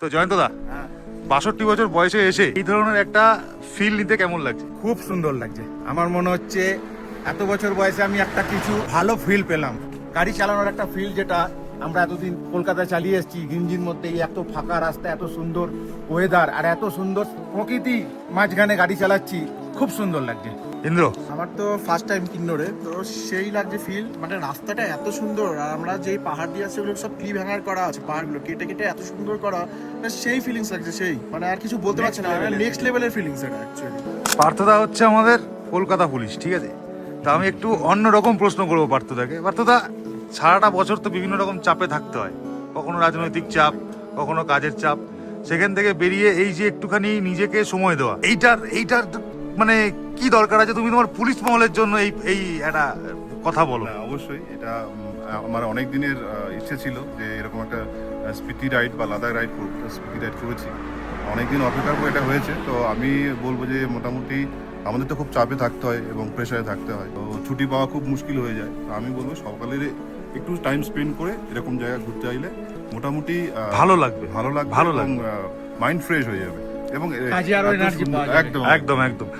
তো জয়ন্তদা, 62 বছর বয়সে এসে এই ধরনের একটা ফিল নিতে কেমন লাগছে? খুব সুন্দর লাগছে। আমার মনে হচ্ছে এত বছর বয়সে আমি একটা কিছু ভালো ফিল পেলাম। গাড়ি চালানোর একটা ফিল, যেটা আমরা এতদিন কলকাতায় চালিয়ে এসেছি গিঞ্জির মধ্যে, এই এত ফাঁকা রাস্তা, এত সুন্দর ওয়েদার আর এত সুন্দর প্রকৃতি মাঝখানে গাড়ি চালাচ্ছি, খুব সুন্দর লাগছে। ইন্দ্র, আমার তো ফার্স্ট টাইম কিন্নরে, তো সেই লাগছে ফিল। মানে রাস্তাটা এত সুন্দর, আর আমরা যেই পাহাড় দিয়ে আছে ওগুলো সব ক্লিপ হ্যাঙ্গার করা আছে, পাহাড়গুলো কেটে কেটে এত সুন্দর করা, সেই ফিলিংস লাগছে। সেই মানে আর কিছু বলতে পারছি না, নেক্সট লেভেলের ফিলিংস এটা অ্যাকচুয়ালি। পার্থদা হচ্ছে আমাদের কলকাতা পুলিশ, ঠিক আছে? তা আমি একটু অন্যরকম প্রশ্ন করবো পার্থদাকে। পার্থদা, সারাটা বছর তো বিভিন্ন রকম চাপে থাকতে হয়, কখনো রাজনৈতিক চাপ, কখনো কাজের চাপ। সেখান থেকে বেরিয়ে এই যে একটুখানি নিজেকে সময় দেওয়া, এইটার মানে কি দরকার আছে? তুমি তোমার পুলিশ মহলের জন্য এই একটা কথা বলো। না, অবশ্যই এটা আমার অনেক দিনের ইচ্ছে ছিল যে এরকম একটা স্পিতি রাইড বা লাদাখ রাইড করব। স্পিতি রাইড করেছি, অনেকদিন অপেক্ষার পর এটা হয়েছে। তো আমি বলবো যে মোটামুটি আমাদের তো খুব চাপে থাকতে হয় এবং প্রেশারে থাকতে হয়, তো ছুটি পাওয়া খুব মুশকিল হয়ে যায়। তো আমি বলবো সকালের একটু টাইম স্পেন্ড করে এরকম জায়গা ঘুরতে আইলে মোটামুটি ভালো লাগবে, ভালো লাগবে ভালো এবং লাগবে, মাইন্ড ফ্রেশ হয়ে যাবে এবং কাজে আরো এত এনার্জি সুন্দর- পাওয়া যাবে। একদম একদম একদম।